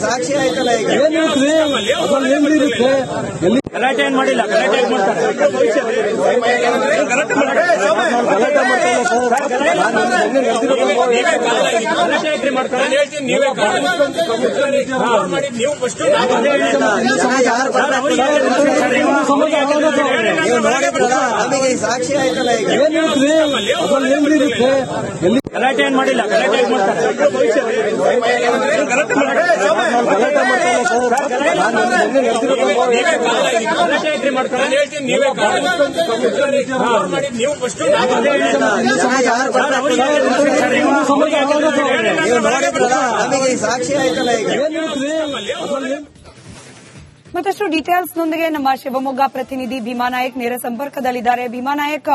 ಸಾಕ್ಷಿ ಆಯ್ತಲ್ಲ ಈಗ ಗಲಾಟೆ ಏನ್ ಮಾಡಿಲ್ಲ, ಗಲಾಟೆ ಏನ್ ಮಾಡ್ತಾರೆ ನಮಗೆ ಸಾಕ್ಷಿ ಆಯ್ತಲ್ಲ ಈಗ ಗಲಾಟೆ ಏನ್ ಮಾಡಿಲ್ಲ, ಗಲಾಟೆ ಏನ್ ಮಾಡ್ತಾರೆ ನಮಗೆ ಸಾಕ್ಷಿ ಆಯ್ತಲ್ಲ ಈಗ ಮತ್ತಷ್ಟು ಡೀಟೇಲ್ಸ್ನೊಂದಿಗೆ ನಮ್ಮ ಶಿವಮೊಗ್ಗ ಪ್ರತಿನಿಧಿ ಭೀಮಾ ನಾಯಕ್ ನೇರ ಸಂಪರ್ಕದಲ್ಲಿದ್ದಾರೆ. ಭೀಮಾ ನಾಯಕ್,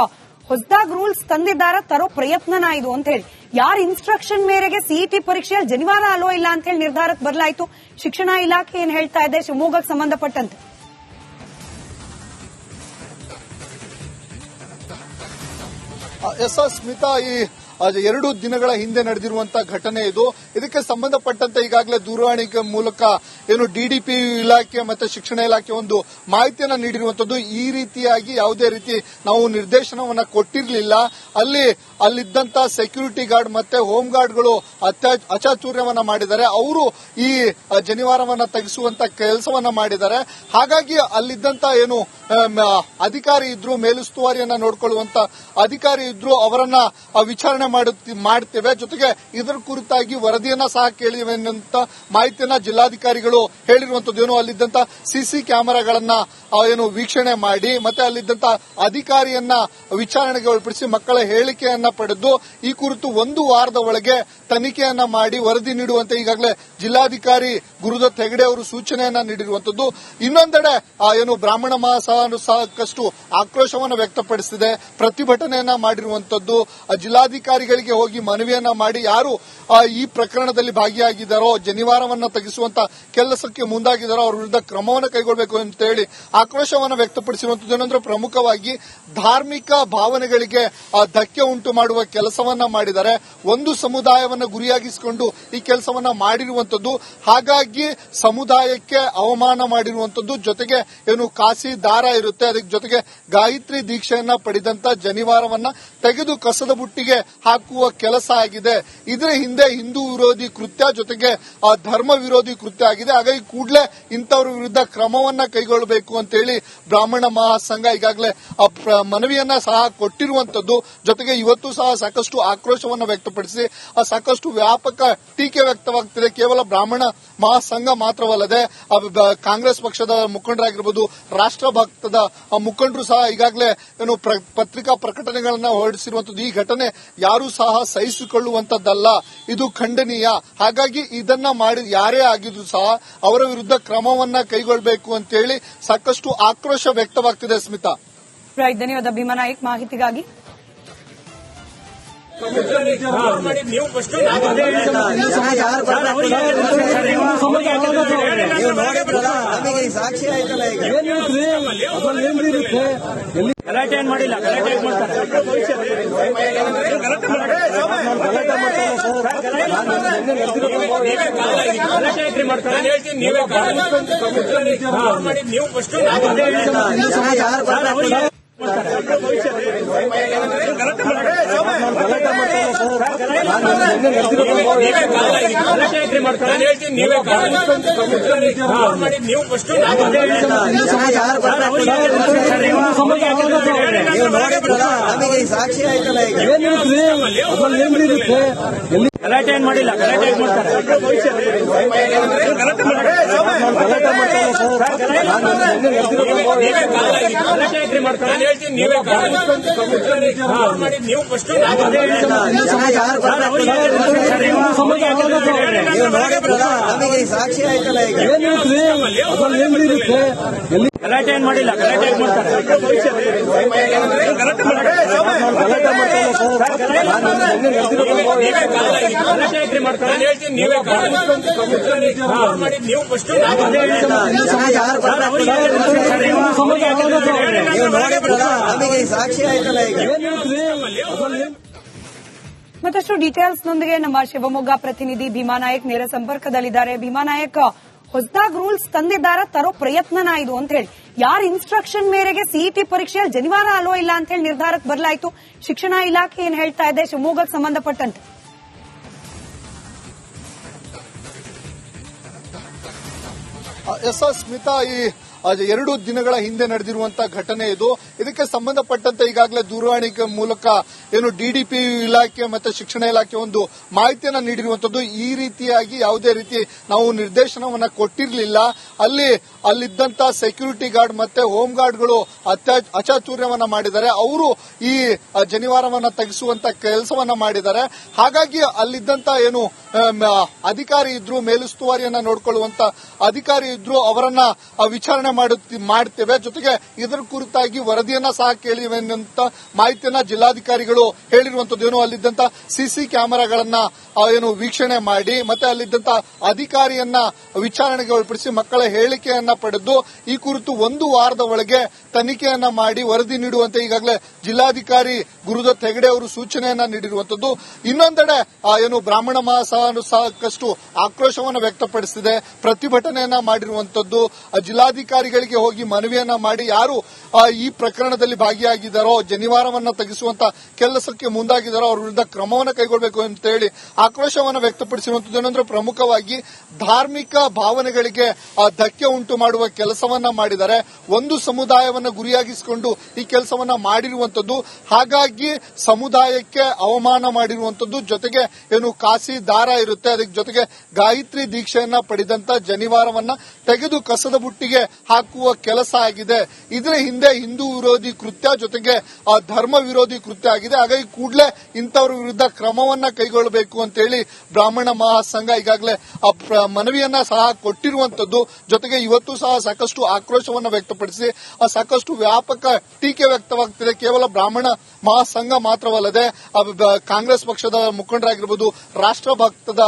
ಹೊಸದಾಗಿ ರೂಲ್ಸ್ ತಂದಿದ್ದಾರೆ, ತರೋ ಪ್ರಯತ್ನನ ಇದು ಅಂತ ಹೇಳಿ, ಯಾರ ಇನ್ಸ್ಟ್ರಕ್ಷನ್ ಮೇರೆಗೆ ಸಿಇಟಿ ಪರೀಕ್ಷೆಯಲ್ಲಿ ಜನಿವಾರ ಅಲ್ಲೋ ಇಲ್ಲ ಅಂತ ಹೇಳಿ ನಿರ್ಧಾರಕ್ಕೆ ಬದಲಾಯಿತು? ಶಿಕ್ಷಣ ಇಲಾಖೆ ಏನ್ ಹೇಳ್ತಾ ಇದೆ ಶಿವಮೊಗ್ಗಕ್ಕೆ ಸಂಬಂಧಪಟ್ಟಂತೆ? ಸ್ಮಿತಾ, ಈ 2 ದಿನಗಳ ಹಿಂದೆ ನಡೆದಿರುವಂತಹ ಘಟನೆ ಇದು. ಇದಕ್ಕೆ ಸಂಬಂಧಪಟ್ಟಂತೆ ಈಗಾಗಲೇ ದೂರವಾಣಿ ಮೂಲಕ ಏನು ಡಿಡಿಪಿ ಇಲಾಖೆ ಮತ್ತೆ ಶಿಕ್ಷಣ ಇಲಾಖೆ ಒಂದು ಮಾಹಿತಿಯನ್ನ ನೀಡಿರುವಂತದ್ದು. ಈ ರೀತಿಯಾಗಿ ಯಾವುದೇ ರೀತಿ ನಾವು ನಿರ್ದೇಶನವನ್ನ ಕೊಟ್ಟಿರಲಿಲ್ಲ. ಅಲ್ಲಿದ್ದಂತ ಸೆಕ್ಯೂರಿಟಿ ಗಾರ್ಡ್ ಮತ್ತೆ ಹೋಮ್ ಗಾರ್ಡ್ಗಳು ಅಚಾತುರ್ಯವನ್ನ ಮಾಡಿದ್ದಾರೆ. ಅವರು ಈ ಜನಿವಾರವನ್ನ ತೆಗೆಸುವಂತ ಕೆಲಸವನ್ನ ಮಾಡಿದ್ದಾರೆ. ಹಾಗಾಗಿ ಅಲ್ಲಿದ್ದಂತ ಏನು ಅಧಿಕಾರಿ ಇದ್ರು, ಮೇಲುಸ್ತುವಾರಿಯನ್ನ ನೋಡಿಕೊಳ್ಳುವಂತ ಅಧಿಕಾರಿ ಇದ್ರು, ಅವರನ್ನ ವಿಚಾರಣೆ ಮಾಡ್ತೇವೆ. ಜೊತೆಗೆ ಇದರ ಕುರಿತಾಗಿ ವರದಿಯನ್ನ ಸಹ ಕೇಳಿವೆ ಅಂತ ಮಾಹಿತಿಯನ್ನ ಜಿಲ್ಲಾಧಿಕಾರಿಗಳು ಹೇಳಿರುವಂತದ್ದು. ಏನು ಅಲ್ಲಿದ್ದಂತ ಸಿಸಿ ಕ್ಯಾಮೆರಾಗಳನ್ನ ಏನು ವೀಕ್ಷಣೆ ಮಾಡಿ ಮತ್ತೆ ಅಲ್ಲಿದ್ದಂತ ಅಧಿಕಾರಿಯನ್ನ ವಿಚಾರಣೆಗೆ ಒಳಪಡಿಸಿ ಮಕ್ಕಳ ಹೇಳಿಕೆಯನ್ನ ಪಡೆದು ಈ ಕುರಿತು 1 ವಾರದ ಒಳಗೆ ತನಿಖೆಯನ್ನ ಮಾಡಿ ವರದಿ ನೀಡುವಂತೆ ಈಗಾಗಲೇ ಜಿಲ್ಲಾಧಿಕಾರಿ ಗುರುದತ್ ಹೆಗಡೆ ಅವರು ಸೂಚನೆಯನ್ನ ನೀಡಿರುವಂತದ್ದು. ಇನ್ನೊಂದೆಡೆ ಏನು ಬ್ರಾಹ್ಮಣ ಮಹಾಸಭಾ ಸಾಕಷ್ಟು ಆಕ್ರೋಶವನ್ನು ವ್ಯಕ್ತಪಡಿಸಿದೆ, ಪ್ರತಿಭಟನೆಯನ್ನ ಮಾಡಿರುವಂತದ್ದು. ಜಿಲ್ಲಾಧಿಕಾರಿಗಳಿಗೆ ಹೋಗಿ ಮನವಿಯನ್ನ ಮಾಡಿ ಯಾರು ಈ ಪ್ರಕರಣದಲ್ಲಿ ಭಾಗಿಯಾಗಿದ್ದಾರೋ, ಜನಿವಾರವನ್ನ ತೆಗೆಸುವಂತ ಕೆಲಸಕ್ಕೆ ಮುಂದಾಗಿದ್ದಾರೋ ಅವರ ವಿರುದ್ಧ ಕ್ರಮವನ್ನು ಕೈಗೊಳ್ಳಬೇಕು ಅಂತ ಹೇಳಿ ಆಕ್ರೋಶವನ್ನು ವ್ಯಕ್ತಪಡಿಸಿರುವಂತದ್ದು. ಏನಂದ್ರೆ ಪ್ರಮುಖವಾಗಿ ಧಾರ್ಮಿಕ ಭಾವನೆಗಳಿಗೆ ಧಕ್ಕೆ ಉಂಟು ಮಾಡುವ ಕೆಲಸವನ್ನ ಮಾಡಿದ್ದಾರೆ. ಒಂದು ಸಮುದಾಯವನ್ನ ಗುರಿಯಾಗಿಸಿಕೊಂಡು ಈ ಕೆಲಸವನ್ನ ಮಾಡಿರುವಂತದ್ದು. ಹಾಗಾಗಿ ಸಮುದಾಯಕ್ಕೆ ಅವಮಾನ ಮಾಡಿರುವಂತದ್ದು. ಜೊತೆಗೆ ಏನು ಕಾಸಿ ದಾರ ಇರುತ್ತೆ, ಅದಕ್ಕೆ ಜೊತೆಗೆ ಗಾಯತ್ರಿ ದೀಕ್ಷೆಯನ್ನ ಪಡೆದಂತ ಜನಿವಾರವನ್ನ ತೆಗೆದು ಕಸದ ಬುಟ್ಟಿಗೆ ಹಾಕುವ ಕೆಲಸ ಆಗಿದೆ. ಇದರ ಹಿಂದೆ ಹಿಂದೂ ವಿರೋಧಿ ಕೃತ್ಯ ಜೊತೆಗೆ ಧರ್ಮ ವಿರೋಧಿ ಕೃತ್ಯ ಆಗಿದೆ. ಹಾಗಾಗಿ ಕೂಡಲೇ ಇಂಥವ್ರ ವಿರುದ್ಧ ಕ್ರಮವನ್ನ ಕೈಗೊಳ್ಳಬೇಕು ಅಂತ ಹೇಳಿ ಬ್ರಾಹ್ಮಣ ಮಹಾಸಂಘ ಈಗಾಗಲೇ ಮನವಿಯನ್ನ ಸಹ ಕೊಟ್ಟಿರುವಂತದ್ದು. ಜೊತೆಗೆ ಇವತ್ತು ಸಹ ಸಾಕಷ್ಟು ಆಕ್ರೋಶವನ್ನು ವ್ಯಕ್ತಪಡಿಸಿ ಸಾಕಷ್ಟು ವ್ಯಾಪಕ ಟೀಕೆ ವ್ಯಕ್ತವಾಗ್ತಿದೆ. ಕೇವಲ ಬ್ರಾಹ್ಮಣ ಮಹಾಸಂಘ ಮಾತ್ರವಲ್ಲದೆ ಕಾಂಗ್ರೆಸ್ ಪಕ್ಷದ ಮುಖಂಡರಾಗಿರ್ಬೋದು, ರಾಷ್ಟ್ರ ಭಕ್ತದ ಮುಖಂಡರು ಸಹ ಈಗಾಗಲೇ ಏನು ಪತ್ರಿಕಾ ಪ್ರಕಟಣೆಗಳನ್ನ ಹೊರಡಿಸಿರುವಂತದ್ದು. ಈ ಘಟನೆ ಯಾರೂ ಸಹ ಸಹಿಸಿಕೊಳ್ಳುವಂತದ್ದಲ್ಲ, ಇದು ಖಂಡನೀಯ. ಹಾಗಾಗಿ ಇದನ್ನ ಮಾಡಿ ಯಾರೇ ಆಗಿದ್ರು ಸಹ ಅವರ ವಿರುದ್ಧ ಕ್ರಮವನ್ನ ಕೈಗೊಳ್ಳಬೇಕು ಅಂತ ಹೇಳಿ ಸಾಕಷ್ಟು ಆಕ್ರೋಶ ವ್ಯಕ್ತವಾಗ್ತಿದೆ. ಸ್ಮಿತಾ, ಧನ್ಯವಾದ ಭೀಮಾ ನಾಯಕ್ ಮಾಹಿತಿಗಾಗಿ. ನಮಗೆ ಸಾಕ್ಷಿ ಆಯ್ತಲ್ಲ ಈಗ ಗಲಾಟೆ ಏನ್ ಮಾಡಿಲ್ಲ, ಗಲಾಟೆ ಏನ್ ಮಾಡ್ತಾರೆ ನಮಗೆ ಸಾಕ್ಷಿ ಆಯ್ತಲ್ಲ ಈಗ ಗಲಾಟೆ ಏನ್ ಮಾಡಿಲ್ಲ, ಗಲಾಟೆ ಏನ್ ಮಾಡ್ತಾರೆ ನಮಗೆ ಸಾಕ್ಷಿ ಆಯ್ತಲ್ಲ ಈಗ ಗಲಾಟೆ ಏನ್ ಮಾಡಿಲ್ಲ, ಗಲಾಟೆ ಯಾಕೆ ಮಾಡ್ತಾರೆ? ನೀವು ನೋಡಿದ್ರಲ್ಲ, ನಮಗೆ ಈ ಸಾಕ್ಷಿ ಆಯ್ತಲ್ಲ ಈಗ. ಮತ್ತಷ್ಟು ಡೀಟೇಲ್ಸ್ ನೊಂದಿಗೆ ನಮ್ಮ ಶಿವಮೊಗ್ಗ ಪ್ರತಿನಿಧಿ ಭೀಮಾ ನಾಯಕ್ ನೇರ ಸಂಪರ್ಕದಲ್ಲಿದ್ದಾರೆ. ಭೀಮಾ ನಾಯಕ್, ಹೊಸದಾಗಿ ರೂಲ್ಸ್ ತಂದಿದ್ದಾರೆ, ತರೋ ಪ್ರಯತ್ನನ ಇದು ಅಂತ ಹೇಳಿ ಯಾರ ಇನ್ಸ್ಟ್ರಕ್ಷನ್ ಮೇರೆಗೆ ಸಿಇಟಿ ಪರೀಕ್ಷೆಯಲ್ಲಿ ಜನಿವಾರ ಅಲ್ಲೋ ಇಲ್ಲ ಅಂತ ಹೇಳಿ ನಿರ್ಧಾರಕ್ಕೆ ಬದಲಾಯಿತು? ಶಿಕ್ಷಣ ಇಲಾಖೆ ಏನ್ ಹೇಳ್ತಾ ಇದೆ ಶಿವಮೊಗ್ಗಕ್ಕೆ ಸಂಬಂಧಪಟ್ಟಂತೆ? ಎಸ್ ಸ್ಮಿತಾ, ಈ 2 ದಿನಗಳ ಹಿಂದೆ ನಡೆದಿರುವಂತಹ ಘಟನೆ ಇದು. ಇದಕ್ಕೆ ಸಂಬಂಧಪಟ್ಟಂತೆ ಈಗಾಗಲೇ ದೂರವಾಣಿ ಮೂಲಕ ಏನು ಡಿಡಿಪಿ ಇಲಾಖೆ ಮತ್ತೆ ಶಿಕ್ಷಣ ಇಲಾಖೆ ಒಂದು ಮಾಹಿತಿಯನ್ನ ನೀಡಿರುವಂತದ್ದು. ಈ ರೀತಿಯಾಗಿ ಯಾವುದೇ ರೀತಿ ನಾವು ನಿರ್ದೇಶನವನ್ನ ಕೊಟ್ಟಿರಲಿಲ್ಲ. ಅಲ್ಲಿದ್ದಂತ ಸೆಕ್ಯೂರಿಟಿ ಗಾರ್ಡ್ ಮತ್ತೆ ಹೋಮ್ ಗಾರ್ಡ್ಗಳು ಅಚಾತುರ್ಯವನ್ನ ಮಾಡಿದ್ದಾರೆ. ಅವರು ಈ ಜನಿವಾರವನ್ನ ತೆಗೆಸುವಂತ ಕೆಲಸವನ್ನ ಮಾಡಿದ್ದಾರೆ. ಹಾಗಾಗಿ ಅಲ್ಲಿದ್ದಂತ ಏನು ಅಧಿಕಾರಿ ಇದ್ರು, ಮೇಲುಸ್ತುವಾರಿಯನ್ನ ನೋಡಿಕೊಳ್ಳುವಂತ ಅಧಿಕಾರಿ ಇದ್ರು, ಅವರನ್ನ ವಿಚಾರಣೆ ಮಾಡ್ತೇವೆ. ಜೊತೆಗೆ ಇದರ ಕುರಿತಾಗಿ ವರದಿಯನ್ನ ಸಹ ಕೇಳಿವೆ ಅಂತ ಮಾಹಿತಿಯನ್ನ ಜಿಲ್ಲಾಧಿಕಾರಿಗಳು ಹೇಳಿರುವಂತದ್ದು. ಏನು ಅಲ್ಲಿದ್ದಂತ ಸಿಸಿ ಕ್ಯಾಮೆರಾಗಳನ್ನ ಏನು ವೀಕ್ಷಣೆ ಮಾಡಿ ಮತ್ತೆ ಅಲ್ಲಿದ್ದಂತ ಅಧಿಕಾರಿಯನ್ನ ವಿಚಾರಣೆಗೆ ಒಳಪಡಿಸಿ ಮಕ್ಕಳ ಹೇಳಿಕೆಯನ್ನ ಪಡೆದು ಈ ಕುರಿತು 1 ವಾರದ ಒಳಗೆ ತನಿಖೆಯನ್ನ ಮಾಡಿ ವರದಿ ನೀಡುವಂತೆ ಈಗಾಗಲೇ ಜಿಲ್ಲಾಧಿಕಾರಿ ಗುರುದತ್ ಹೆಗಡೆ ಅವರು ಸೂಚನೆಯನ್ನ ನೀಡಿರುವಂತದ್ದು. ಇನ್ನೊಂದೆಡೆ ಏನು ಬ್ರಾಹ್ಮಣ ಮಹಾಸಭಾ ಸಾಕಷ್ಟು ಆಕ್ರೋಶವನ್ನು ವ್ಯಕ್ತಪಡಿಸಿದೆ, ಪ್ರತಿಭಟನೆಯನ್ನ ಮಾಡಿರುವಂತದ್ದು. ಜಿಲ್ಲಾಧಿಕಾರಿಗಳಿಗೆ ಹೋಗಿ ಮನವಿಯನ್ನ ಮಾಡಿ ಯಾರು ಈ ಪ್ರಕರಣದಲ್ಲಿ ಭಾಗಿಯಾಗಿದ್ದಾರೋ, ಜನಿವಾರವನ್ನ ತೆಗೆಸುವಂತ ಕೆಲಸಕ್ಕೆ ಮುಂದಾಗಿದ್ದಾರೋ ಅವರ ವಿರುದ್ಧ ಕ್ರಮವನ್ನು ಕೈಗೊಳ್ಳಬೇಕು ಅಂತ ಹೇಳಿ ಆಕ್ರೋಶವನ್ನು ವ್ಯಕ್ತಪಡಿಸಿರುವಂತದ್ದು. ಏನಂದ್ರೆ ಪ್ರಮುಖವಾಗಿ ಧಾರ್ಮಿಕ ಭಾವನೆಗಳಿಗೆ ಧಕ್ಕೆ ಉಂಟು ಮಾಡುವ ಕೆಲಸವನ್ನ ಮಾಡಿದ್ದಾರೆ. ಒಂದು ಸಮುದಾಯವನ್ನ ಗುರಿಯಾಗಿಸಿಕೊಂಡು ಈ ಕೆಲಸವನ್ನ ಮಾಡಿರುವಂತದ್ದು. ಹಾಗಾಗಿ ಸಮುದಾಯಕ್ಕೆ ಅವಮಾನ ಮಾಡಿರುವಂತದ್ದು. ಜೊತೆಗೆ ಏನು ಕಾಸಿ ದಾರ ಇರುತ್ತೆ, ಅದಕ್ಕೆ ಜೊತೆಗೆ ಗಾಯತ್ರಿ ದೀಕ್ಷೆಯನ್ನ ಪಡೆದಂತ ಜನಿವಾರವನ್ನ ತೆಗೆದು ಕಸದ ಬುಟ್ಟಿಗೆ ಹಾಕುವ ಕೆಲಸ ಆಗಿದೆ. ಇದರ ಹಿಂದೆ ಹಿಂದೂ ವಿರೋಧಿ ಕೃತ್ಯ ಜೊತೆಗೆ ಧರ್ಮ ವಿರೋಧಿ ಕೃತ್ಯ ಆಗಿದೆ. ಹಾಗಾಗಿ ಕೂಡಲೇ ಇಂಥವರ ವಿರುದ್ಧ ಕ್ರಮವನ್ನ ಕೈಗೊಳ್ಳಬೇಕು ಅಂತ ಹೇಳಿ ಬ್ರಾಹ್ಮಣ ಮಹಾಸಂಘ ಈಗಾಗಲೇ ಮನವಿಯನ್ನ ಸಹ ಕೊಟ್ಟಿರುವಂತದ್ದು. ಜೊತೆಗೆ ಇವತ್ತು ಸಹ ಸಾಕಷ್ಟು ಆಕ್ರೋಶವನ್ನ ವ್ಯಕ್ತಪಡಿಸಿ ಸಾಕಷ್ಟು ವ್ಯಾಪಕ ಟೀಕೆ ವ್ಯಕ್ತವಾಗ್ತಿದೆ. ಕೇವಲ ಬ್ರಾಹ್ಮಣ ಮಹಾಸಂಘ ಮಾತ್ರವಲ್ಲದೆ ಕಾಂಗ್ರೆಸ್ ಪಕ್ಷದ ಮುಖಂಡರಾಗಿರ್ಬೋದು, ರಾಷ್ಟ್ರ ಭಕ್ತದ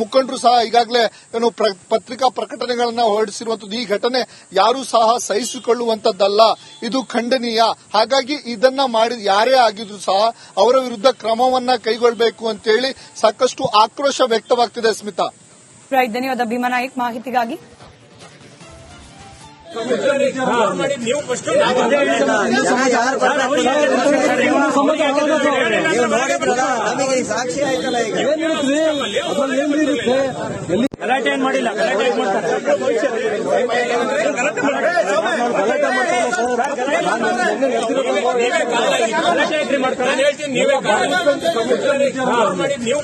ಮುಖಂಡರು ಸಹ ಈಗಾಗಲೇ ಏನು ಪತ್ರಿಕಾ ಪ್ರಕಟಣೆಗಳನ್ನ ಹೊರಡಿಸಿರುವಂತದ್ದು. ಈ ಘಟನೆ ಯಾರೂ ಸಹ ಸಹಿಸಿಕೊಳ್ಳುವಂತದ್ದಲ್ಲ, ಇದು ಖಂಡನೀಯ. ಹಾಗಾಗಿ ಇದನ್ನ ಮಾಡಿ ಯಾರೇ ಆಗಿದ್ರು ಸಹ ಅವರ ವಿರುದ್ಧ ಕ್ರಮವನ್ನ ಕೈಗೊಳ್ಳಬೇಕು ಅಂತ ಹೇಳಿ ಸಾಕಷ್ಟು ಆಕ್ರೋಶ ವ್ಯಕ್ತವಾಗ್ತಿದೆ. ಸ್ಮಿತಾ, ಧನ್ಯವಾದ ಭೀಮಾ ನಾಯಕ್ ಮಾಹಿತಿಗಾಗಿ. ನೀವು ನೋಡಿದ್ರಲ್ಲ, ನಮಗೆ ಈ ಸಾಕ್ಷಿ ಆಯ್ತಲ್ಲ ಈಗ. ಗಲಾಟೆ ಏನ್ ಮಾಡಿಲ್ಲ, ಗಲಾಟೆ ಯಾಕೆ ಮಾಡ್ತಾರೆ? ಗಲಾಟೆ ಯಾಕೆ ಮಾಡ್ತಾರೆ? ನೀವು